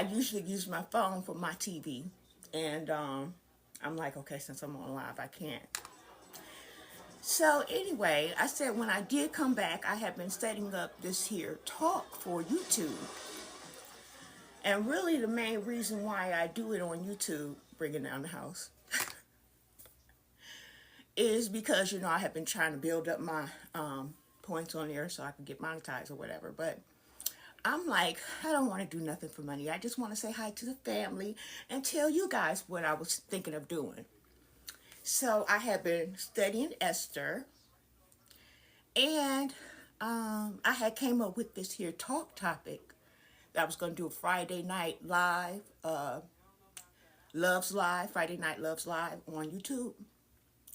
usually use my phone for my TV. And I'm like, okay, since I'm on live, I can't. So anyway, I said when I did come back, I have been setting up this here talk for YouTube. And really the main reason why I do it on YouTube, bringing down the house, is because, I have been trying to build up my points on there so I can get monetized or whatever. But I'm like, I don't want to do nothing for money. I just want to say hi to the family and tell you guys what I was thinking of doing. So I have been studying Esther, and I had came up with this here talk topic that I was going to do a Friday night live, Loves Live, Friday Night Loves Live on YouTube.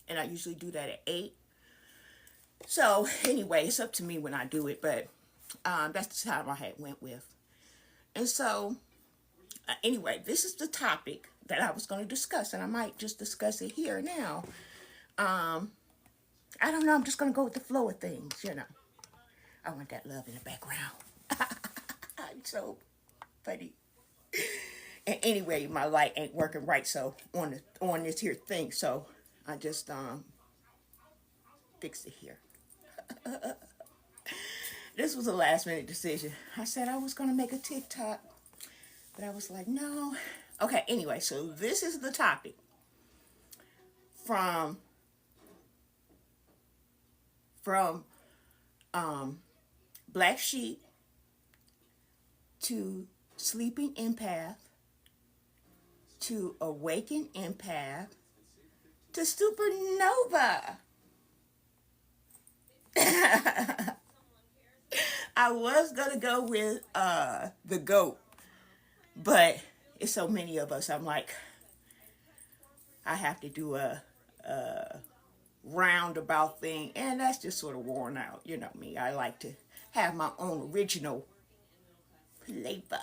And I usually do that at 8. So anyway, it's up to me when I do it, but that's the time I had went with. And so anyway, this is the topic that I was going to discuss, and I might just discuss it here now. I don't know, I'm just going to go with the flow of things. I want that love in the background. I'm so funny. And anyway, my light ain't working right, so on this here thing, so I just fixed it here. This was a last minute decision. I said I was going to make a TikTok, but I was like, no. Okay, anyway, so this is the topic from Blacksheep to Sleeping Empath to Awaken Empath to SuperNova. I was going to go with the GOAT, but it's so many of us. I'm like, I have to do a roundabout thing, and that's just sort of worn out. You know me. I like to have my own original flavor.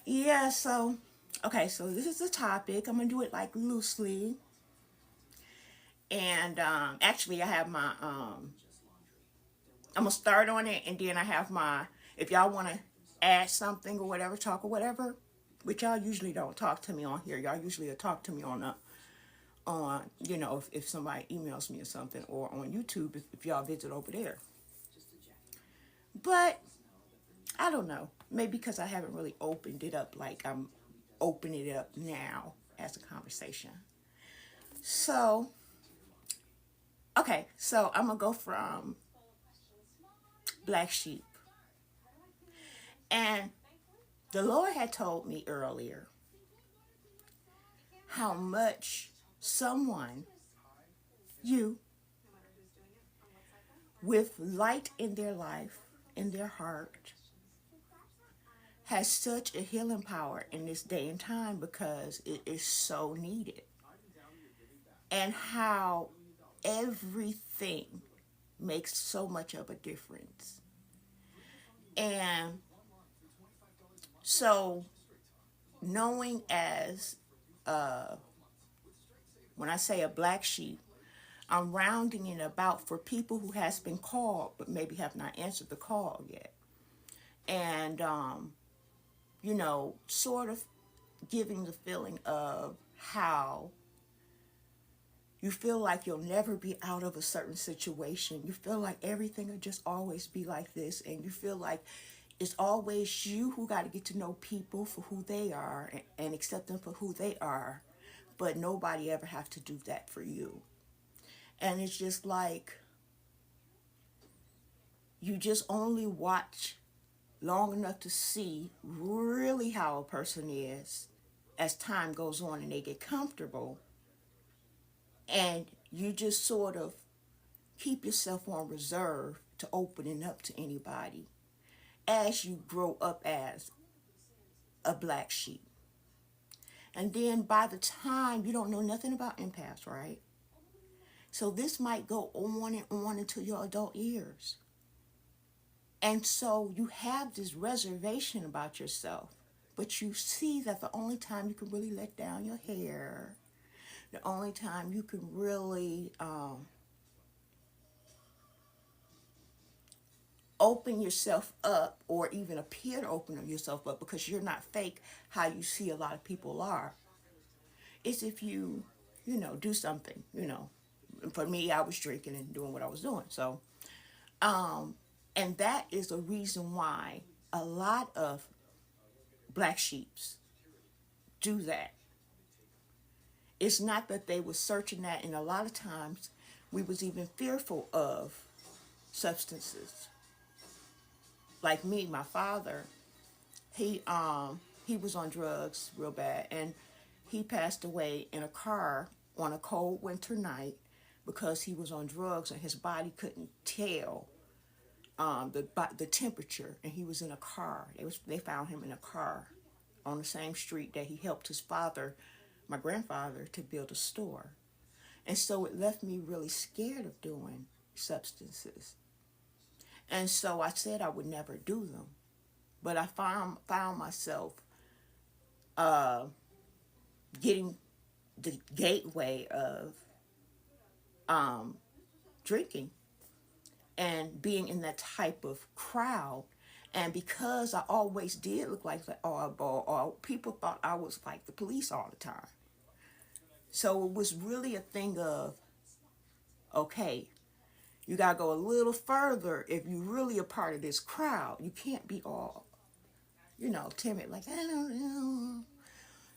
Yeah, so, okay, so this is the topic. I'm going to do it like loosely. And actually, I have my, I'm going to start on it, and then I have my, if y'all want to add something or whatever, talk or whatever, which y'all usually don't talk to me on here. Y'all usually talk to me on if somebody emails me or something, or on YouTube if y'all visit over there. But I don't know. Maybe because I haven't really opened it up like I'm opening it up now as a conversation. So, okay, so I'm going to go from Black Sheep. And the Lord had told me earlier how much someone, you, with light in their life, in their heart, has such a healing power in this day and time because it is so needed. And how everything makes so much of a difference. And so, knowing as, when I say a black sheep, I'm rounding it about for people who has been called but maybe have not answered the call yet. And, sort of giving the feeling of how you feel like you'll never be out of a certain situation. You feel like everything will just always be like this. And you feel like it's always you who got to get to know people for who they are and accept them for who they are. But nobody ever have to do that for you. And it's just like you just only watch long enough to see really how a person is as time goes on and they get comfortable. And you just sort of keep yourself on reserve to opening up to anybody as you grow up as a black sheep. And then by the time you don't know nothing about empaths, right? So this might go on and on until your adult years. And so you have this reservation about yourself, but you see that the only time you can really let down your hair, the only time you can really open yourself up or even appear to open yourself up because you're not fake how you see a lot of people are. It's if you do something, For me, I was drinking and doing what I was doing. So, and that is a reason why a lot of black sheeps do that. It's not that they were searching that, and a lot of times we was even fearful of substances. Like me, my father, he was on drugs real bad, and he passed away in a car on a cold winter night because he was on drugs and his body couldn't tell the temperature, and he was in a car. They found him in a car on the same street that he helped his father, my grandfather, to build a store. And so it left me really scared of doing substances. And so I said I would never do them. But I found myself getting the gateway of drinking and being in that type of crowd. And because I always did look like the oddball, or people thought I was like the police all the time. So it was really a thing of, okay, you got to go a little further if you really a part of this crowd. You can't be all, timid, like, I don't know.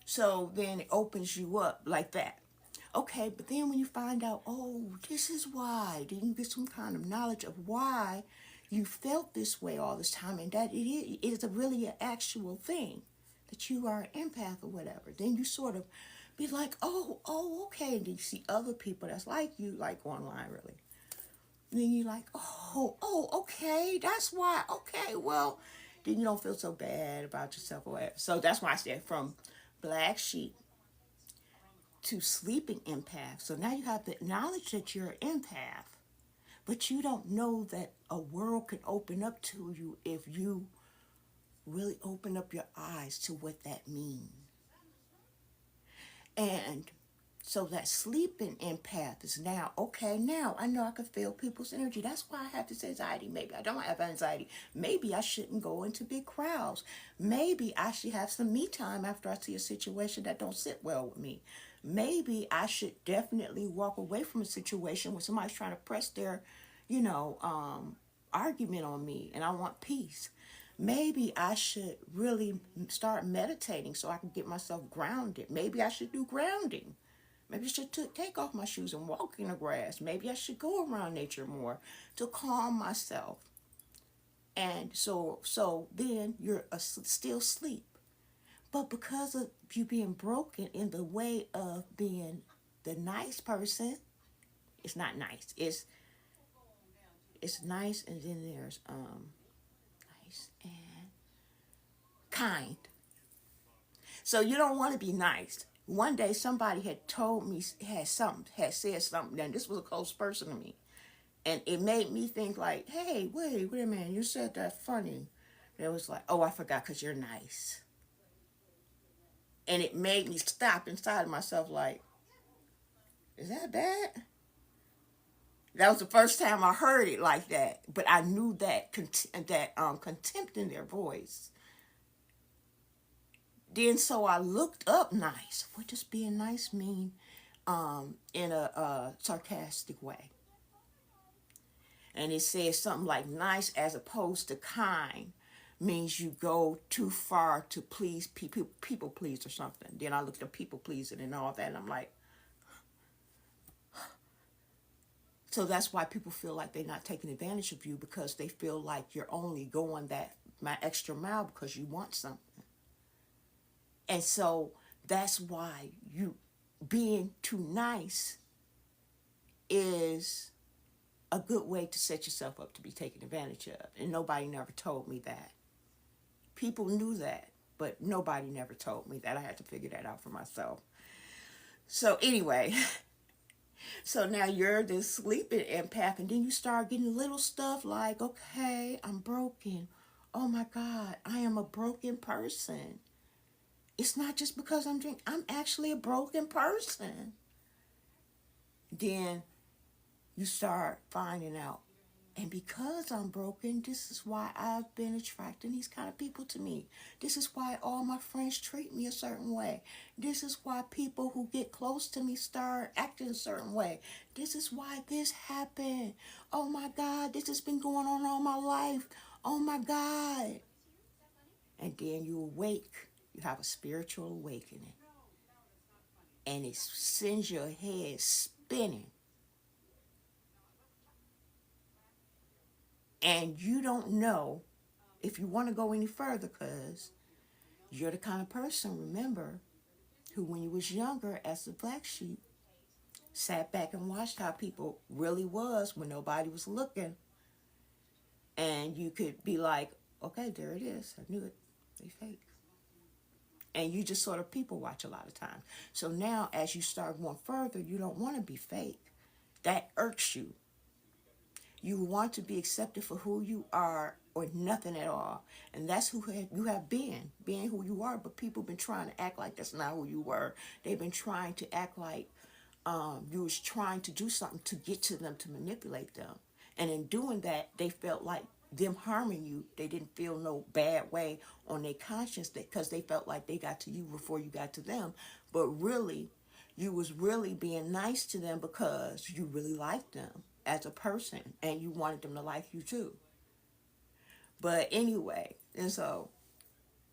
So then it opens you up like that. Okay, but then when you find out, oh, this is why, then you get some kind of knowledge of why you felt this way all this time, and that it is really an actual thing, that you are an empath or whatever. Then you sort of be like, oh, okay. And then you see other people that's like you, like online, really. And then you're like, oh, okay, that's why. Okay, well, then you don't feel so bad about yourself or whatever. So that's why I said from black sheep to sleeping empath. So now you have the knowledge that you're an empath, but you don't know that a world can open up to you if you really open up your eyes to what that means. And so that sleeping empath is now, okay, now I know I can feel people's energy. That's why I have this anxiety. Maybe I don't have anxiety. Maybe I shouldn't go into big crowds. Maybe I should have some me time after I see a situation that don't sit well with me. Maybe I should definitely walk away from a situation where somebody's trying to press their, argument on me and I want peace. Maybe I should really start meditating so I can get myself grounded. Maybe I should do grounding. Maybe I should take off my shoes and walk in the grass. Maybe I should go around nature more to calm myself. And so then you're still asleep. But because of you being broken in the way of being the nice person, it's not nice. It's nice, and then there's nice and kind. So you don't want to be nice. One day somebody had told me, had said something, and this was a close person to me. And it made me think like, hey, wait a minute, you said that funny. And it was like, oh, I forgot because you're nice. And it made me stop inside of myself like, is that bad? That was the first time I heard it like that. But I knew that contempt in their voice. Then so I looked up nice. What does being nice mean in a sarcastic way? And it says something like nice as opposed to kind means you go too far to please people please or something. Then I looked at people pleasing and all that, and I'm like, so that's why people feel like they're not taking advantage of you, because they feel like you're only going that my extra mile because you want something. And so that's why you being too nice is a good way to set yourself up to be taken advantage of. And nobody never told me that. People knew that, but nobody never told me that. I had to figure that out for myself. So anyway, so now you're this sleeping empath, and then you start getting little stuff like, okay, I'm broken. Oh my God, I am a broken person. It's not just because I'm drinking. I'm actually a broken person. Then you start finding out, And because I'm broken, this is why I've been attracting these kind of people to me. This is why all my friends treat me a certain way. This is why people who get close to me start acting a certain way. This is why this happened. Oh my God, this has been going on all my life. Oh my God. And then you awake. You have a spiritual awakening. And it sends your head spinning. And you don't know if you want to go any further, because you're the kind of person, remember, who when you was younger as the black sheep, sat back and watched how people really was when nobody was looking. And you could be like, okay, there it is. I knew it. They fake. And you just sort of people watch a lot of times. So now as you start going further, you don't want to be fake. That irks you. You want to be accepted for who you are or nothing at all. And that's who you have been, being who you are. But people have been trying to act like that's not who you were. They've been trying to act like you was trying to do something to get to them, to manipulate them. And in doing that, they felt like them harming you. They didn't feel no bad way on their conscience because they felt like they got to you before you got to them. But really, you was really being nice to them because you really liked them as a person and you wanted them to like you too. But anyway, and so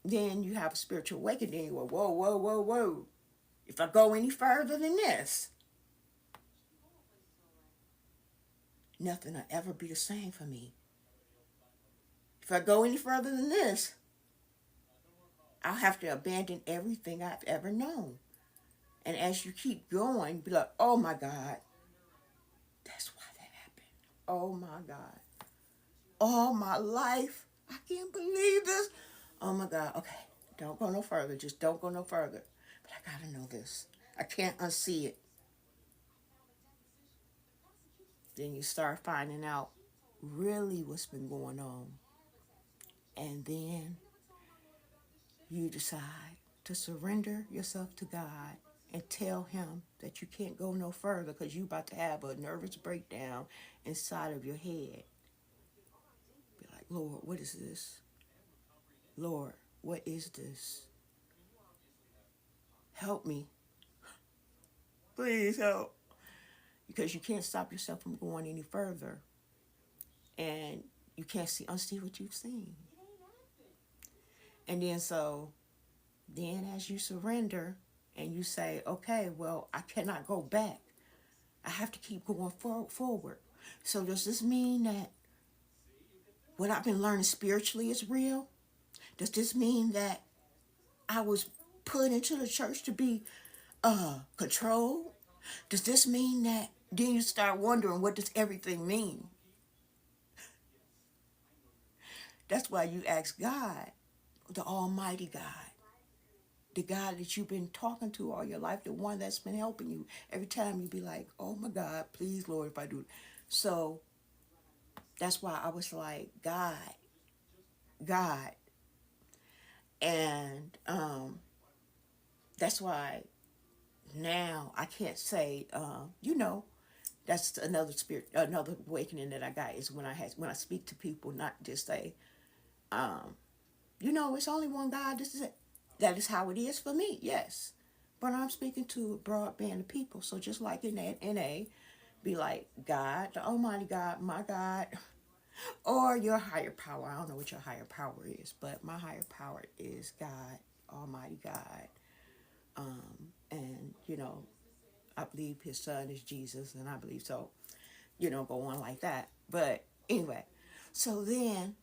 then you have a spiritual awakening. You go, whoa, whoa, whoa, whoa. If I go any further than this, nothing will ever be the same for me. If I go any further than this, I'll have to abandon everything I've ever known. And as you keep going, be like, oh my God, that's why that happened. Oh my God. All my life, I can't believe this. Oh my God, okay, don't go no further. Just don't go no further. But I gotta know this. I can't unsee it. Then you start finding out really what's been going on. And then you decide to surrender yourself to God and tell him that you can't go no further because you're about to have a nervous breakdown inside of your head. Be like, Lord, what is this? Lord, what is this? Help me. Please help. Because you can't stop yourself from going any further. And you can't unsee what you've seen. And then as you surrender and you say, okay, well, I cannot go back. I have to keep going forward. So does this mean that what I've been learning spiritually is real? Does this mean that I was put into the church to be controlled? Does this mean that then you start wondering, what does everything mean? That's why you ask God, the Almighty God, the God that you've been talking to all your life, the one that's been helping you. Every time you be like, oh my God, please, Lord, if I do. So that's why I was like, God, God. And that's why now I can't say, that's another spirit, another awakening that I got is when I speak to people, not just say, it's only one God. This is it. That is how it is for me. Yes, but I'm speaking to a broad band of people. So just like in that NA, be like God, the Almighty God, my God, or your higher power. I don't know what your higher power is, but my higher power is God, Almighty God. And I believe his son is Jesus, and I believe so, go on like that. But anyway, so then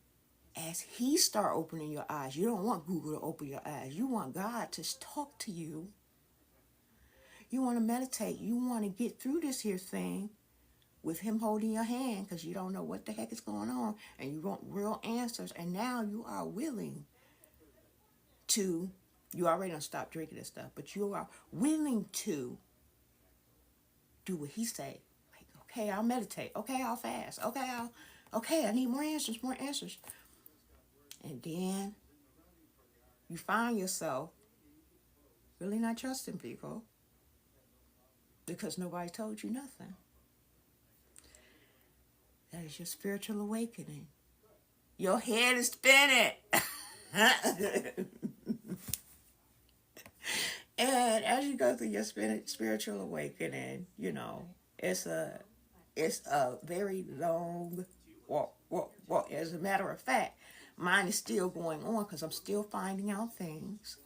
as he start opening your eyes, you don't want Google to open your eyes. You want God to talk to you. You want to meditate. You want to get through this here thing with him holding your hand because you don't know what the heck is going on and you want real answers. And now you are willing to, you already done stopped drinking this stuff, but you are willing to do what he say. Like, okay, I'll meditate. Okay, I'll fast. Okay, I need more answers, more answers. And then you find yourself really not trusting people because nobody told you nothing. That is your spiritual awakening. Your head is spinning. And as you go through your spiritual awakening, it's a very long walk. Walk. As a matter of fact, mine is still going on because I'm still finding out things.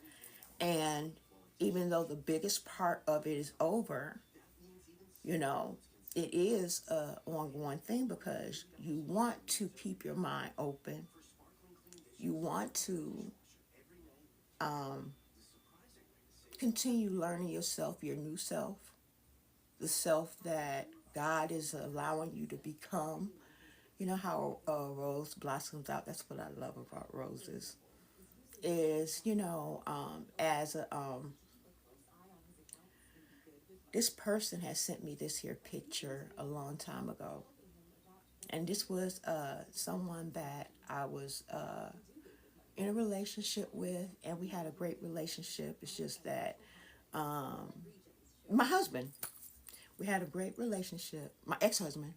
And even though the biggest part of it is over, you know, it is a ongoing thing because you want to keep your mind open. You want to um, continue learning yourself, your new self, the self that God is allowing you to become. You know how a rose blossoms out. That's what I love about roses. Is as a this person has sent me this here picture a long time ago, and this was someone that I was in a relationship with, and we had a great relationship. It's just that my husband, we had a great relationship. My ex-husband.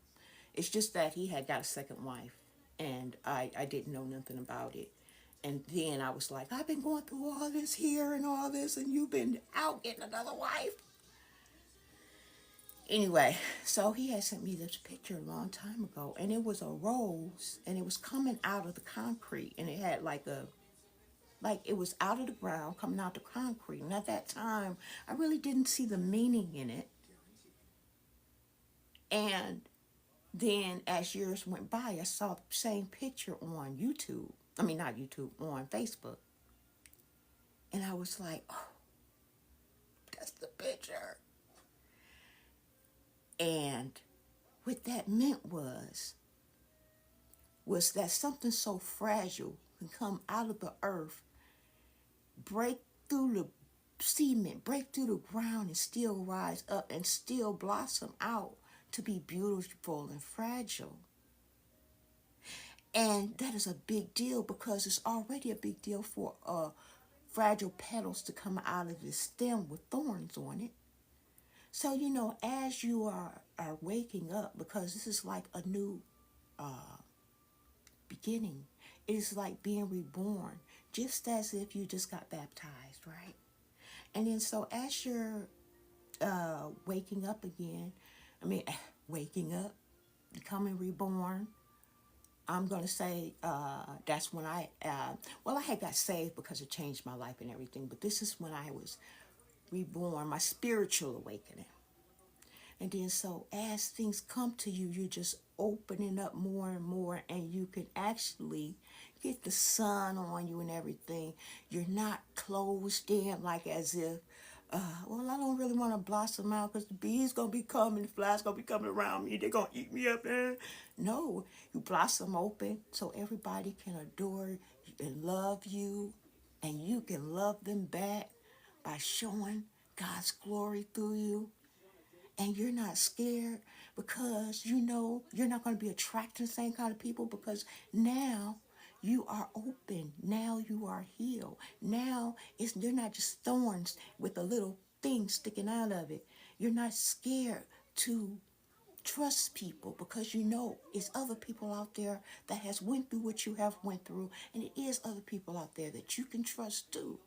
It's just that he had got a second wife, and I didn't know nothing about it. And then I was like, I've been going through all this here and all this, and you've been out getting another wife. Anyway, so he had sent me this picture a long time ago, and it was a rose, and it was coming out of the concrete, and it had like it was out of the ground, coming out the concrete. And at that time, I really didn't see the meaning in it. And then as years went by, I saw the same picture on YouTube. I mean, not YouTube, on Facebook. And I was like, oh, that's the picture. And what that meant was that something so fragile can come out of the earth, break through the cement, break through the ground, and still rise up and still blossom out to be beautiful and fragile. And that is a big deal because it's already a big deal for fragile petals to come out of the stem with thorns on it. So, as you are waking up, because this is like a new beginning, it is like being reborn, just as if you just got baptized, right? And then so as you're waking up again, waking up, becoming reborn, I'm going to say that's when I had got saved because it changed my life and everything, but this is when I was reborn, my spiritual awakening. And then so as things come to you, you're just opening up more and more, and you can actually get the sun on you and everything. You're not closed in like as if, well, I don't really want to blossom out because the bees going to be coming, the flies going to be coming around me, they're going to eat me up there. No, you blossom open so everybody can adore and love you, and you can love them back by showing God's glory through you. And you're not scared because you're not going to be attracting the same kind of people because now you are open. Now you are healed. Now they're not just thorns with a little thing sticking out of it. You're not scared to trust people because it's other people out there that has went through what you have went through, and it is other people out there that you can trust too.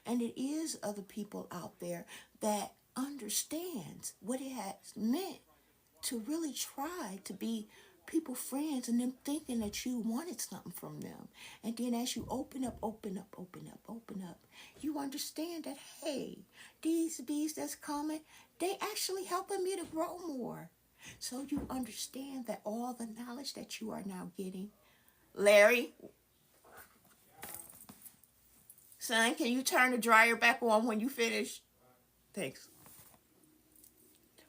And it is other people out there that understands what it has meant to really try to be people friends and them thinking that you wanted something from them. And then as you open up, you understand that, hey, these bees that's coming, they actually helping me to grow more. So you understand that all the knowledge that you are now getting, Larry, son, can you turn the dryer back on when you finish? Thanks.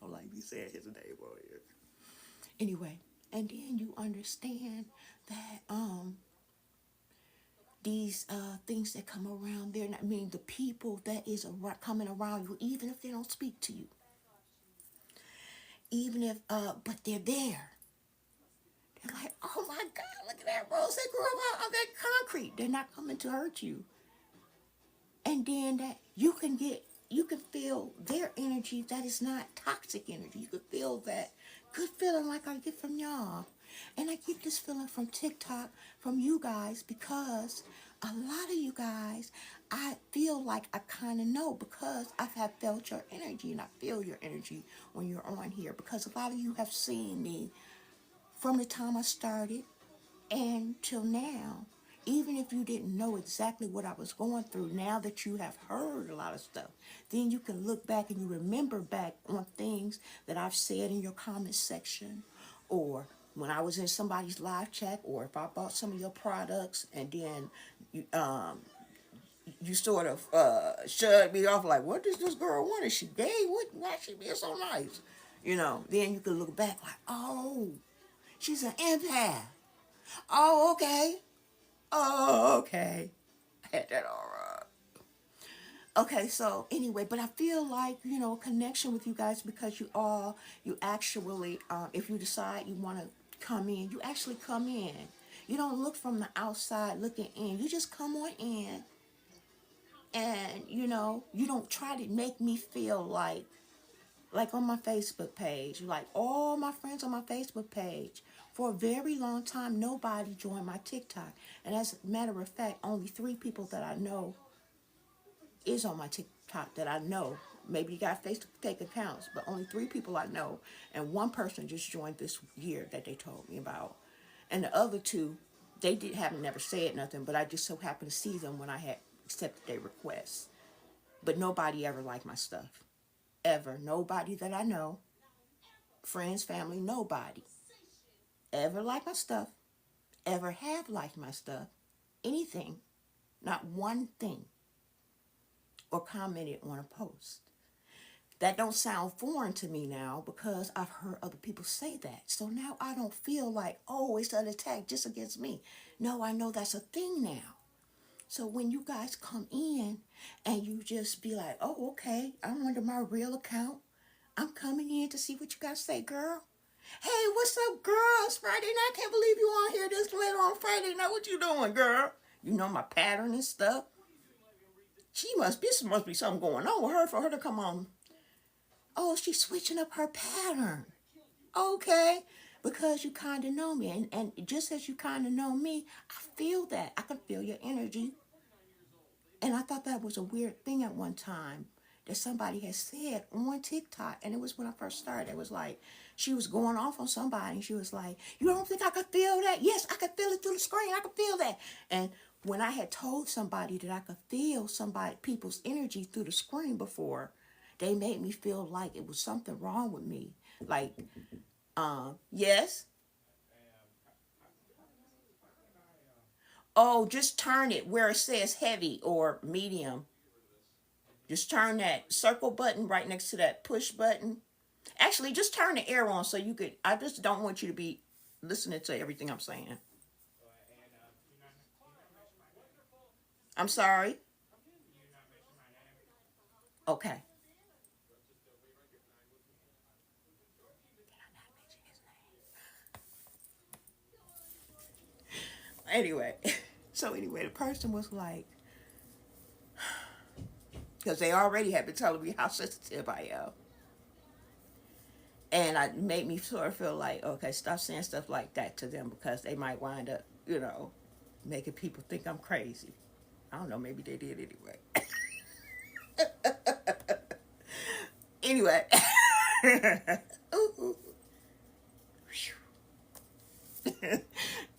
Don't like me saying his name on here. Anyway, and then you understand that these things that come around there, the people that is coming around you, even if they don't speak to you, even if but they're there. They're like, oh my God, look at that rose that grew up out of that concrete. They're not coming to hurt you. And then that you can feel their energy that is not toxic energy. You can feel that good feeling like I get from y'all. And I get this feeling from TikTok, from you guys, because a lot of you guys, I feel like I kind of know because I have felt your energy and I feel your energy when you're on here because a lot of you have seen me from the time I started and till now. Even if you didn't know exactly what I was going through, now that you have heard a lot of stuff, then you can look back and you remember back on things that I've said in your comment section, or when I was in somebody's live chat, or if I bought some of your products and then you sort of shut me off like, what does this girl want? Is she gay? What? Why she being so nice? Then you can look back like, oh, she's an empath. Oh, okay. Oh, okay. I had that all right. Okay, so anyway, but I feel like, a connection with you guys because you actually, if you decide you want to come in, you actually come in. You don't look from the outside looking in. You just come on in and, you don't try to make me feel like on my Facebook page, like all my friends on my Facebook page, for a very long time, nobody joined my TikTok. And as a matter of fact, only 3 people that I know is on my TikTok that I know. Maybe you got fake accounts, but only 3 people I know. And one person just joined this year that they told me about. And the other 2, they haven't never said nothing, but I just so happened to see them when I had accepted their requests. But nobody ever liked my stuff. Ever. Nobody that I know. Friends, family, nobody ever liked my stuff, ever have liked my stuff, anything, not one thing, or commented on a post. That don't sound foreign to me now because I've heard other people say that. So now I don't feel like, oh, it's an attack just against me. No, I know that's a thing now. So when you guys come in and you just be like, oh, okay, I'm under my real account. I'm coming in to see what you guys say, girl. Hey, what's up, girl? It's Friday night. I can't believe you on here this late on Friday night. What you doing, girl? You know my pattern and stuff. This must be something going on with her for her to come on. Oh, she's switching up her pattern. Okay. Because you kind of know me. And just as you kind of know me, I feel that. I can feel your energy. And I thought that was a weird thing at one time that somebody had said on TikTok. And it was when I first started. It was like, she was going off on somebody. And she was like, you don't think I could feel that? Yes, I could feel it through the screen. I could feel that. And when I had told somebody that I could feel people's energy through the screen before, they made me feel like it was something wrong with me. Like, yes. Oh, just turn it where it says heavy or medium. Just turn that circle button right next to that push button. Actually, just turn the air on so you could. I just don't want you to be listening to everything I'm saying. I'm sorry. Okay. Anyway, the person was like, because they already had been telling me how sensitive I am. And it made me sort of feel like, okay, stop saying stuff like that to them because they might wind up, making people think I'm crazy. I don't know, maybe they did anyway.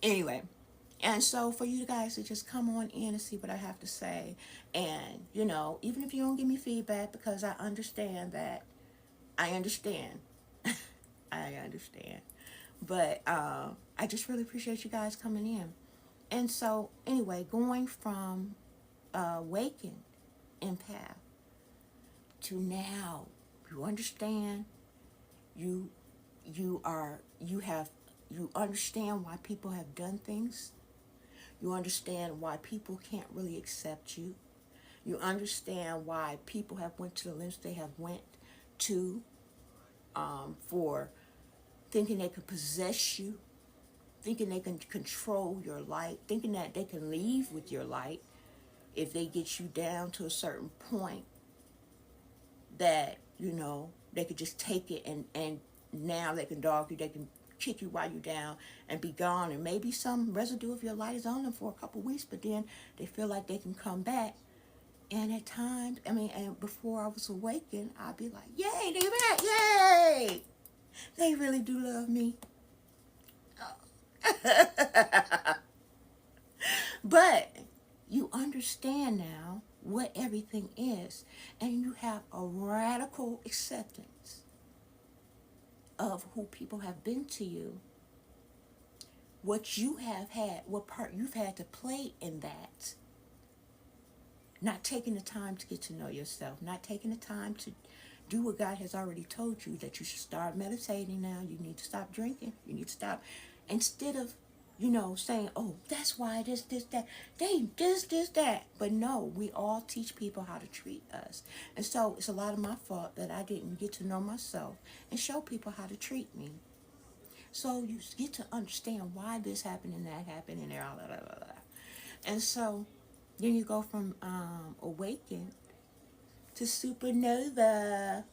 Anyway, and so for you guys to just come on in and see what I have to say, and even if you don't give me feedback, because I understand that, I understand, I understand, but I just really appreciate you guys coming in. And so anyway, going from Wakened Empath to now, you understand, you you understand why people have done things. You understand why people can't really accept you. You understand why people have went to the lengths they have went to, for thinking they can possess you, thinking they can control your light, thinking that they can leave with your light if they get you down to a certain point, that they could just take it, and now they can dog you, they can kick you while you're down and be gone, and maybe some residue of your light is on them for a couple weeks, but then they feel like they can come back. And at times, I mean, and before I was awakened, I'd be like, yay, they back, yay! They really do love me. But you understand now what everything is, and you have a radical acceptance of who people have been to you, what you have had, what part you've had to play in that. Not taking the time to get to know yourself, not taking the time to do what God has already told you, that you should start meditating now. You need to stop drinking. You need to stop. Instead of, saying, oh, that's why this, that. They, this, that. But no, we all teach people how to treat us. And so it's a lot of my fault that I didn't get to know myself and show people how to treat me. So you get to understand why this happened and that happened and blah, blah, blah, blah. And so then you go from awakened to SuperNova,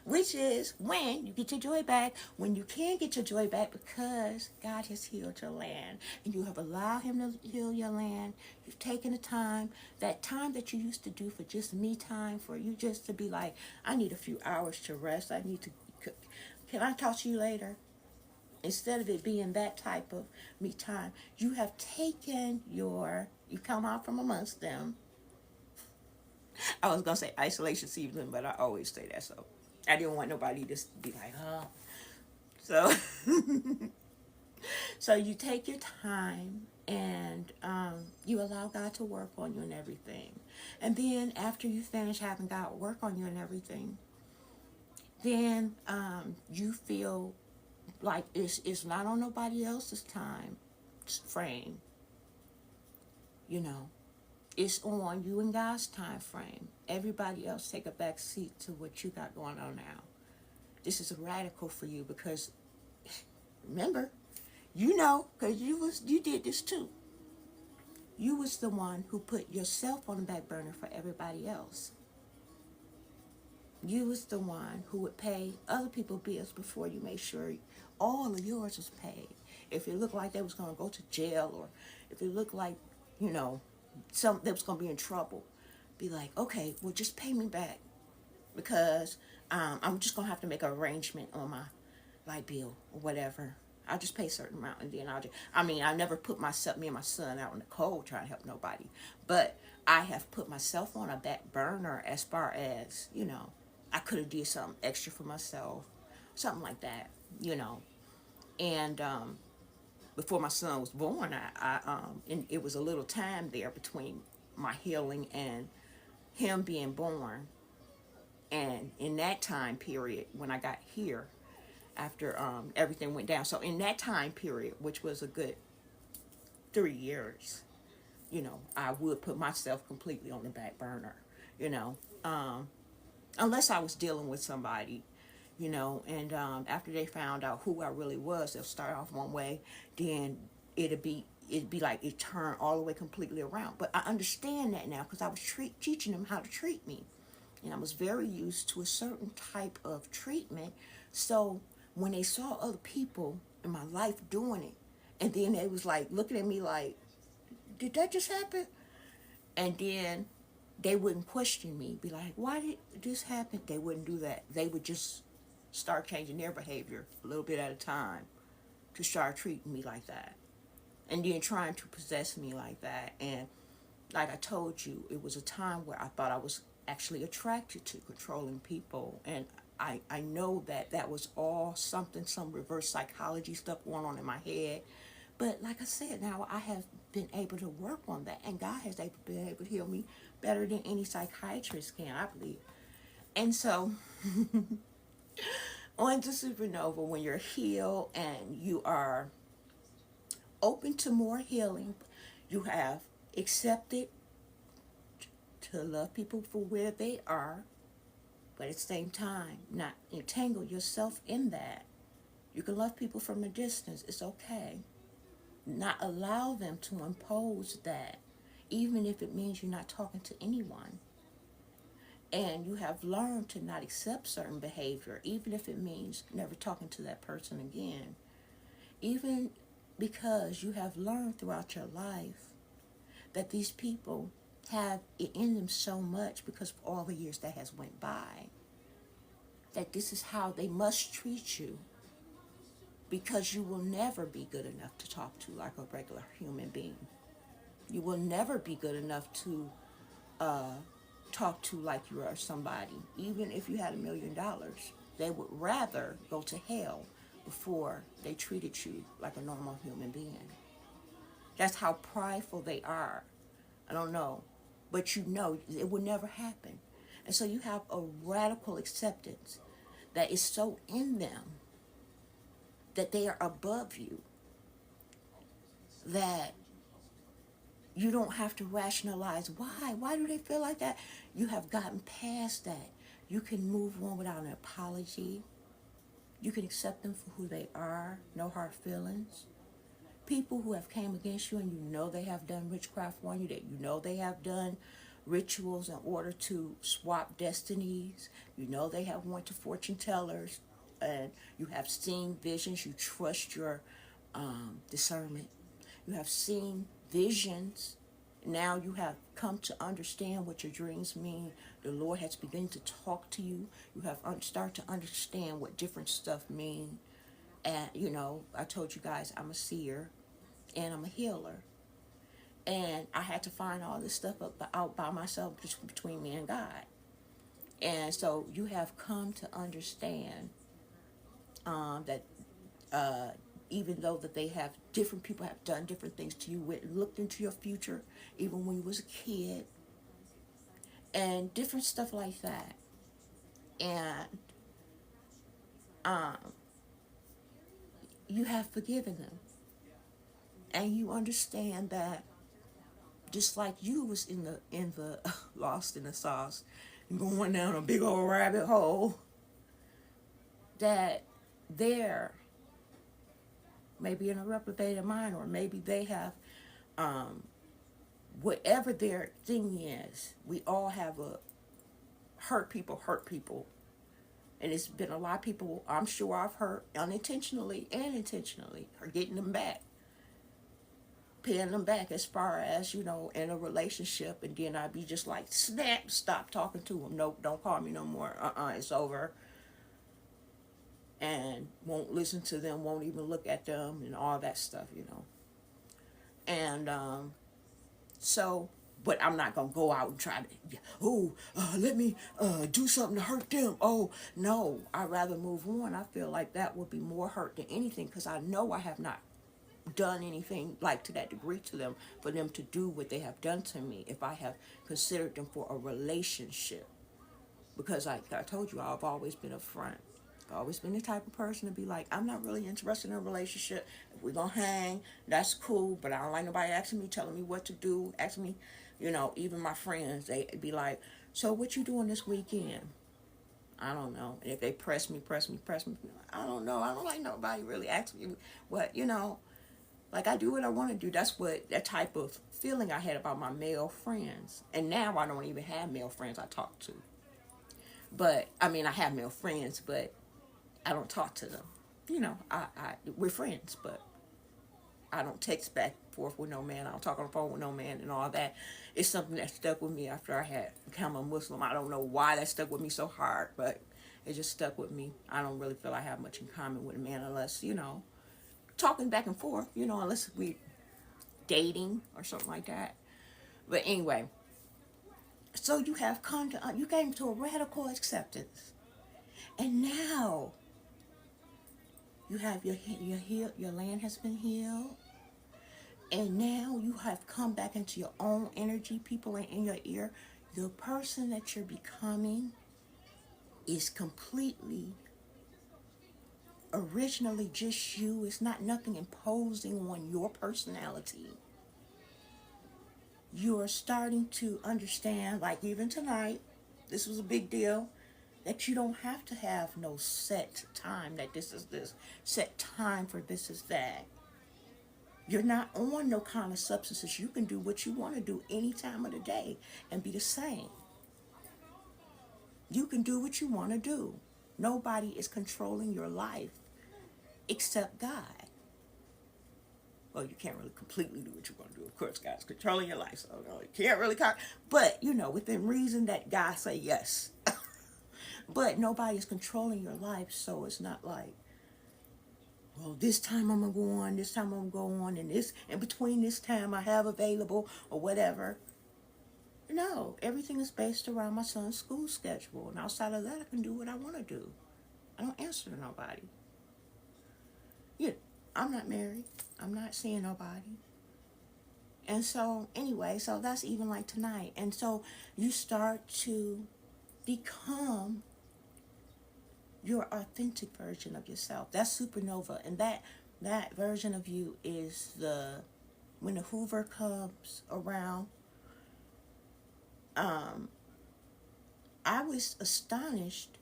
which is when you get your joy back, when you can get your joy back because God has healed your land and you have allowed him to heal your land. You've taken the time that you used to do for just me time, for you just to be like, I need a few hours to rest. I need to, can I talk to you later? Instead of it being that type of me time, you have taken you come out from amongst them. I was going to say isolation season, but I always say that, so I didn't want nobody to be like, oh. So, so you take your time and you allow God to work on you and everything. And then after you finish having God work on you and everything, then you feel like it's not on nobody else's time frame, It's on you and God's time frame. Everybody else take a back seat to what you got going on now. This is radical for you because remember, because you did this too. You was the one who put yourself on the back burner for everybody else. You was the one who would pay other people's bills before you made sure all of yours was paid. If it looked like they was going to go to jail, or if it looked like, they was going to be in trouble, be like, okay, well, just pay me back because I'm just going to have to make an arrangement on my light bill or whatever. I'll just pay a certain amount and then I never put me and my son out in the cold trying to help nobody. But I have put myself on a back burner as far as, I could have did something extra for myself, something like that, And before my son was born, and it was a little time there between my healing and him being born. And in that time period, when I got here, after everything went down, so in that time period, which was a good 3 years, I would put myself completely on the back burner, unless I was dealing with somebody, and after they found out who I really was, they'll start off one way, then it'd be like it turned all the way completely around. But I understand that now because I was teaching them how to treat me, and I was very used to a certain type of treatment. So when they saw other people in my life doing it, and then they was like looking at me like, did that just happen? And then they wouldn't question me, be like, why did this happen? They wouldn't do that. They would just start changing their behavior a little bit at a time to start treating me like that. And then trying to possess me like that. And like I told you, it was a time where I thought I was actually attracted to controlling people. And I know that was all some reverse psychology stuff going on in my head. But like I said, now I have been able to work on that. And God has been able to heal me better than any psychiatrist can, I believe. And so, on to SuperNova, when you're healed and you are open to more healing, you have accepted to love people for where they are, but at the same time, not entangle yourself in that. You can love people from a distance, it's okay. Not allow them to impose that, even if it means you're not talking to anyone. And you have learned to not accept certain behavior, even if it means never talking to that person again. even because you have learned throughout your life that these people have it in them so much because of all the years that has went by, that this is how they must treat you, because you will never be good enough to talk to like a regular human being. You will never be good enough to talk to like you are somebody. Even if you had $1 million, they would rather go to hell before they treated you like a normal human being. That's how prideful they are. I don't know, but you know it would never happen. And so you have a radical acceptance that is so in them that they are above you, that you don't have to rationalize why do they feel like that. You have gotten past that. You can move on without an apology. You can accept them for who they are. No hard feelings. People who have came against you and you know they have done witchcraft on you, that you know they have done rituals in order to swap destinies. You know they have went to fortune tellers, and you have seen visions. You trust your discernment. You have seen visions. Now you have come to understand what your dreams mean. The Lord has begun to talk to you. You have start to understand what different stuff mean. And I told you guys I'm a seer and I'm a healer. And I had to find all this stuff out by myself, just between me and God. And so you have come to understand that even though that they have different people have done different things to you, looked into your future, even when you was a kid, and different stuff like that. And um, you have forgiven them, and you understand that just like you was in the lost in the sauce, going down a big old rabbit hole, that they're maybe in a reprobated mind, or maybe they have whatever their thing is. We all have a hurt people. And it's been a lot of people I'm sure I've hurt unintentionally and intentionally, are getting them back, paying them back, as far as, in a relationship. And then I'd be just like, snap, stop talking to them. Nope, don't call me no more. It's over. And won't listen to them, won't even look at them, and all that stuff. And so, but I'm not going to go out and try to, let me do something to hurt them. Oh, no, I'd rather move on. I feel like that would be more hurt than anything, because I know I have not done anything like to that degree to them for them to do what they have done to me, if I have considered them for a relationship. Because like I told you, I've always been upfront. I've always been the type of person to be like, I'm not really interested in a relationship. If we're going to hang, that's cool, but I don't like nobody asking me, telling me what to do, asking me, even my friends, they be like, so what you doing this weekend? I don't know. And if they press me, I don't know. I don't like nobody really asking me what. Like, I do what I want to do. That's what that type of feeling I had about my male friends. And now I don't even have male friends I talk to. But, I mean, I have male friends, but I don't talk to them. We're friends, but I don't text back and forth with no man. I don't talk on the phone with no man and all that. It's something that stuck with me after I had become a Muslim. I don't know why that stuck with me so hard, but it just stuck with me. I don't really feel I have much in common with a man unless, talking back and forth, unless we dating or something like that. But anyway, so you have you came to a radical acceptance, and now you have your land has been healed, and now you have come back into your own energy. People are in your ear. The person that you're becoming is completely originally just you. It's not nothing imposing on your personality. You're starting to understand, like even tonight, this was a big deal, that you don't have to have no set time, that this is this, set time for this is that. You're not on no kind of substances. You can do what you want to do any time of the day and be the same. You can do what you want to do. Nobody is controlling your life except God. Well, you can't really completely do what you want to do. Of course, God's controlling your life, so no, you can't really but within reason that God say yes. But nobody's controlling your life, so it's not like, well, this time I'm gonna go on, this time I'm gonna go on, and this in between this time I have available or whatever. No, everything is based around my son's school schedule, and outside of that, I can do what I want to do. I don't answer to nobody. Yeah, I'm not married. I'm not seeing nobody. And so, anyway, so that's even like tonight. And so you start to become your authentic version of yourself. That's supernova. And that version of you is when the Hoover comes around. I was astonished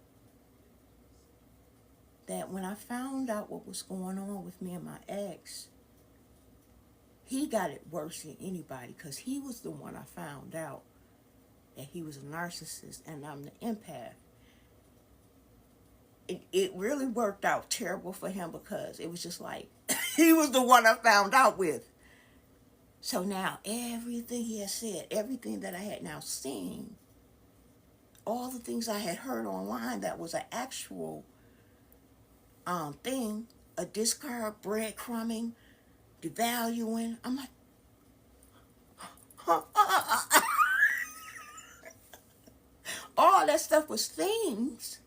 that when I found out what was going on with me and my ex, he got it worse than anybody, because he was the one I found out that he was a narcissist and I'm the empath. It really worked out terrible for him, because it was just like he was the one I found out with. So now everything he had said, everything that I had now seen, all the things I had heard online that was an actual thing, a discard, breadcrumbing, devaluing. I'm like, all that stuff was things.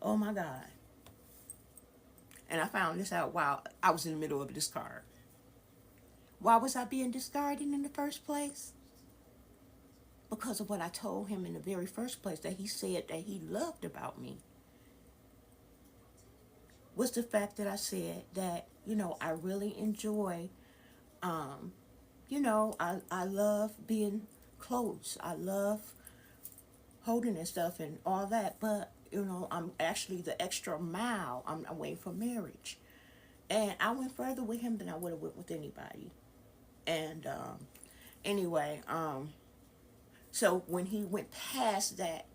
Oh my God. And I found this out while I was in the middle of a discard. Why was I being discarded in the first place? Because of what I told him in the very first place that he said that he loved about me. Was the fact that I said that, I really enjoy, I love being close. I love holding and stuff and all that. But, I'm actually the extra mile. I'm waiting for marriage. And I went further with him than I would have went with anybody. And anyway, so when he went past that,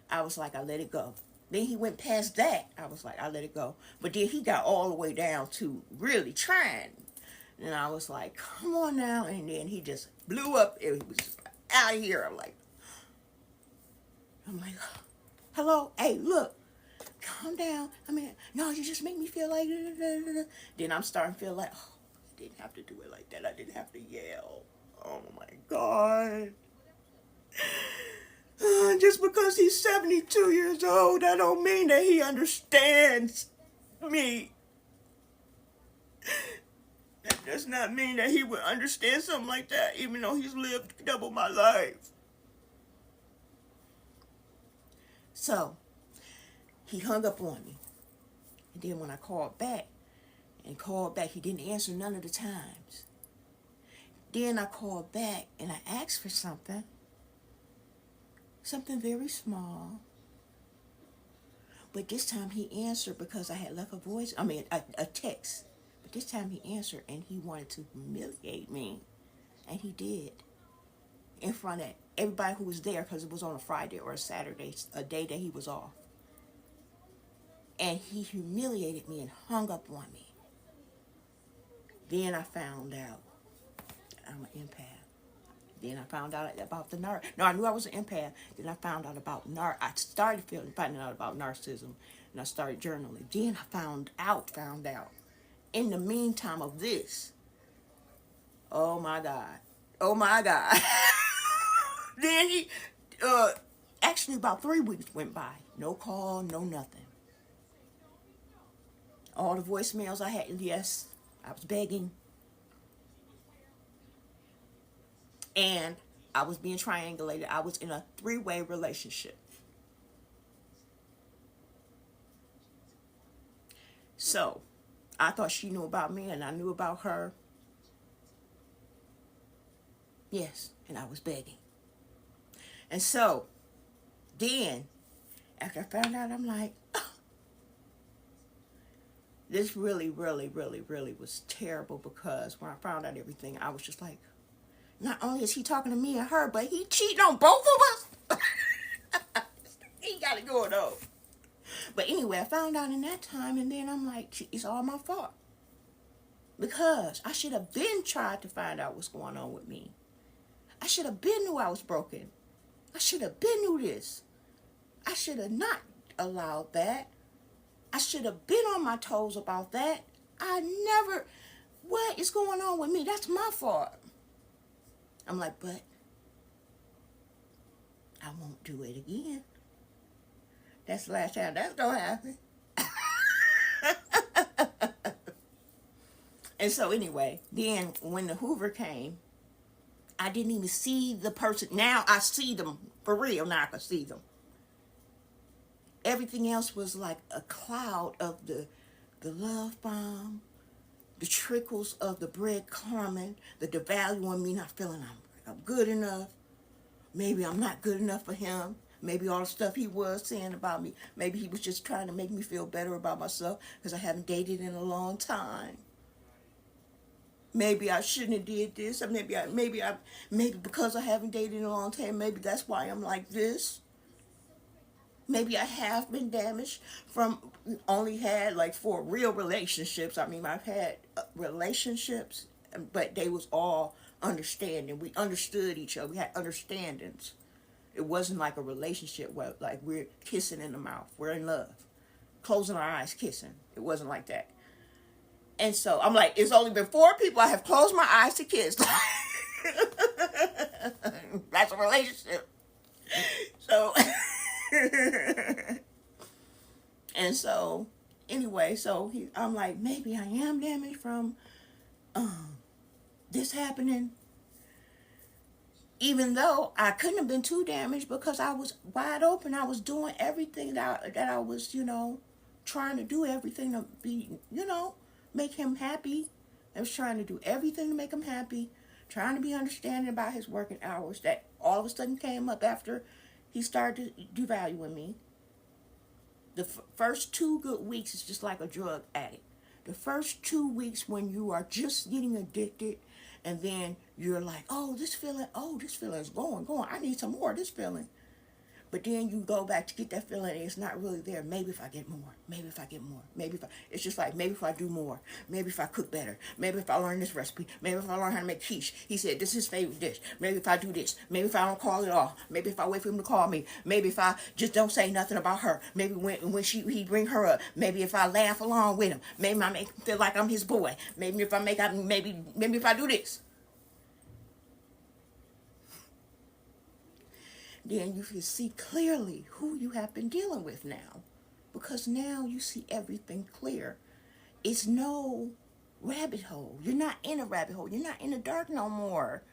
I was like, I let it go. Then he went past that, I was like, I let it go. But then he got all the way down to really trying. And I was like, come on now. And then he just blew up. It was out of here. I'm like, hello? Hey, look. Calm down. I mean, no, you just make me feel like... Then I'm starting to feel like, oh, I didn't have to do it like that. I didn't have to yell. Oh, my God. Just because he's 72 years old, that don't mean that he understands me. That does not mean that he would understand something like that, even though he's lived double my life. So, he hung up on me. And then when I called back, he didn't answer none of the times. Then I called back and I asked for something very small. But this time he answered because I had left a text. But this time he answered and he wanted to humiliate me. And he did. In front of everybody who was there, because it was on a Friday or a Saturday, a day that he was off. And he humiliated me and hung up on me. Then I found out I'm an empath. Then I found out about the narc. No, I knew I was an empath. Then I found out about I started finding out about narcissism, and I started journaling. Then I found out. In the meantime of this, oh my God. Then he, actually about 3 weeks went by. No call, no nothing. All the voicemails I had, yes, I was begging. And I was being triangulated. I was in a 3-way relationship. So, I thought she knew about me and I knew about her. Yes, and I was begging. And so, then, after I found out, I'm like, oh, this really, really, really, really was terrible, because when I found out everything, I was just like, not only is he talking to me and her, but he cheating on both of us. He got it going on. But anyway, I found out in that time, and then I'm like, it's all my fault. Because I should have been tried to find out what's going on with me. I should have been knew I was broken. I should have been knew this. I should have not allowed that. I should have been on my toes about that. I never, what is going on with me? That's my fault. I'm like, but I won't do it again. That's the last time that's gonna happen. And so anyway, then when the Hoover came, I didn't even see the person. Now I see them for real. Now I can see them. Everything else was like a cloud of the love bomb, the trickles of the breadcrumbing, the devaluing me, not feeling I'm good enough. Maybe I'm not good enough for him. Maybe all the stuff he was saying about me, maybe he was just trying to make me feel better about myself because I haven't dated in a long time. Maybe I shouldn't have did this, or maybe because I haven't dated in a long time, maybe that's why I'm like this. Maybe I have been damaged from only had like 4 real relationships. I mean, I've had relationships, but they was all understanding. We understood each other. We had understandings. It wasn't like a relationship where like we're kissing in the mouth. We're in love. Closing our eyes, kissing. It wasn't like that. And so I'm like, it's only been 4 people I have closed my eyes to kiss. That's a relationship. So, and so, anyway, I'm like, maybe I am damaged from this happening. Even though I couldn't have been too damaged because I was wide open. I was doing everything that I was, trying to do everything to be, make him happy. I was trying to do everything to make him happy, trying to be understanding about his working hours that all of a sudden came up after he started devaluing me. The first 2 good weeks is just like a drug addict. The first 2 weeks when you are just getting addicted, and then you're like, oh, this feeling is going. I need some more of this feeling. But then you go back to get that feeling and it's not really there. Maybe if I get more. It's just like, maybe if I do more. Maybe if I cook better. Maybe if I learn this recipe. Maybe if I learn how to make quiche. He said this is his favorite dish. Maybe if I do this. Maybe if I don't call at all. Maybe if I wait for him to call me. Maybe if I just don't say nothing about her. Maybe when he bring her up. Maybe if I laugh along with him. Maybe I make him feel like I'm his boy. Maybe if I do this. Then you can see clearly who you have been dealing with now. Because now you see everything clear. It's no rabbit hole. You're not in a rabbit hole. You're not in the dark no more.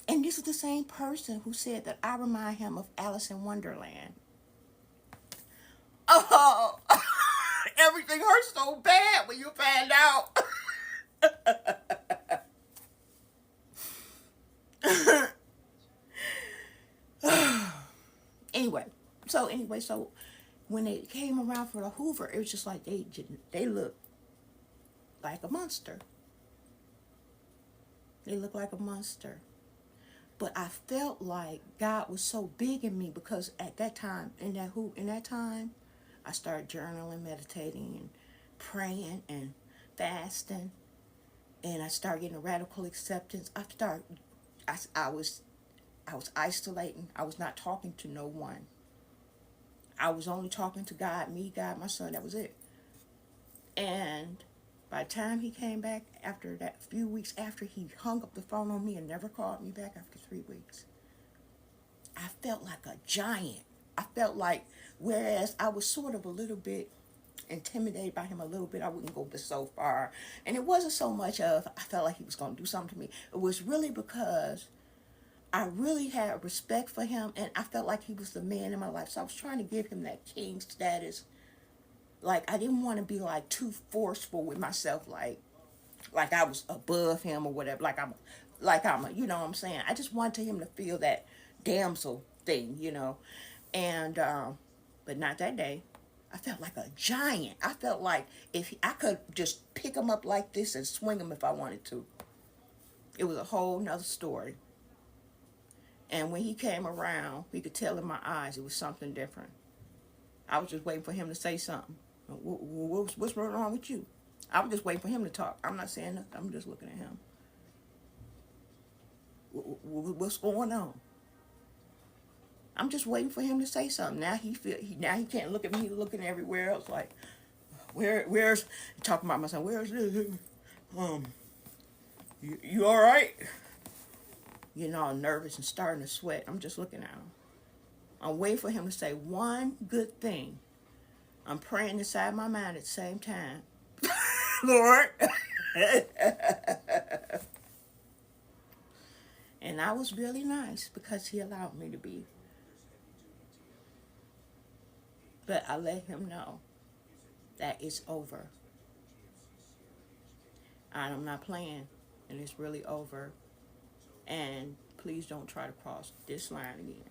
And this is the same person who said that I remind him of Alice in Wonderland. Oh, everything hurts so bad when you find out. Anyway, so when they came around for the Hoover, it was just like they looked like a monster. They looked like a monster. But I felt like God was so big in me because at that time, in that time, I started journaling, meditating, and praying and fasting, and I started getting a radical acceptance. I was isolating. I was not talking to no one. I was only talking to God, me, God, my son. That was it. And by the time he came back after that few weeks after, he hung up the phone on me and never called me back after 3 weeks. I felt like a giant. I felt like, whereas I was sort of a little bit intimidated by him a little bit, I wouldn't go so far. And it wasn't so much of I felt like he was going to do something to me. It was really because I really had respect for him, and I felt like he was the man in my life. So I was trying to give him that king status. Like, I didn't want to be like too forceful with myself, like I was above him or whatever. Like I'm a, you know what I'm saying? I just wanted him to feel that damsel thing, And but not that day. I felt like a giant. I felt like I could just pick him up like this and swing him if I wanted to. It was a whole nother story. And when he came around, we could tell in my eyes it was something different. I was just waiting for him to say something. What's wrong with you? I was just waiting for him to talk. I'm not saying nothing. I'm just looking at him. What's going on? I'm just waiting for him to say something. Now now he can't look at me. He's looking everywhere else like, where's talking about my son? Where's this? Um, you all right? You know, I'm nervous and starting to sweat. I'm just looking at him. I'm waiting for him to say one good thing. I'm praying inside my mind at the same time. Lord. And I was really nice because he allowed me to be. But I let him know that it's over. I'm not playing, and it's really over. And please don't try to cross this line again.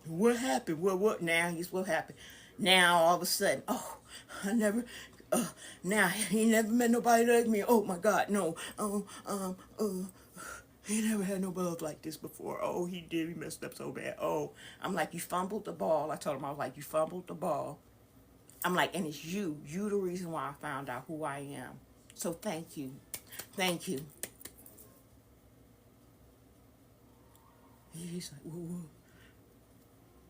What happened? What now? He's what happened? Now all of a sudden, oh, I never. Now he never met nobody like me. Oh my God, no. He never had no love like this before. Oh, he did. He messed up so bad. Oh, I'm like, you fumbled the ball. I told him, I was like, you fumbled the ball. I'm like, and it's you. You the reason why I found out who I am. So thank you. Thank you. He's like, whoa.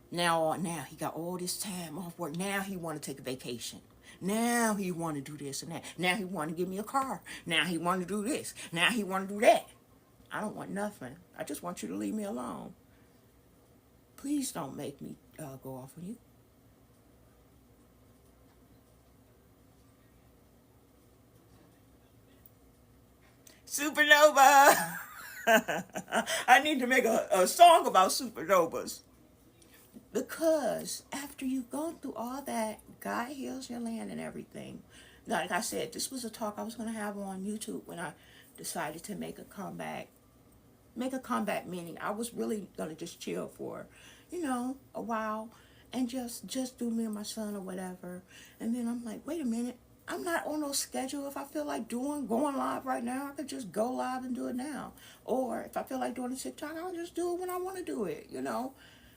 Now he got all this time off work. Now he want to take a vacation. Now he want to do this and that. Now he want to give me a car. Now he want to do this. Now he want to do that. I don't want nothing. I just want you to leave me alone. Please don't make me go off on you. Supernova. I need to make a song about supernovas. Because after you've gone through all that, God heals your land and everything. Like I said, this was a talk I was going to have on YouTube when I decided to make a comeback. Make a comeback meaning I was really going to just chill for, a while and just do me and my son or whatever. And then I'm like, wait a minute. I'm not on no schedule. If I feel like going live right now, I could just go live and do it now. Or if I feel like doing a TikTok, I'll just do it when I want to do it.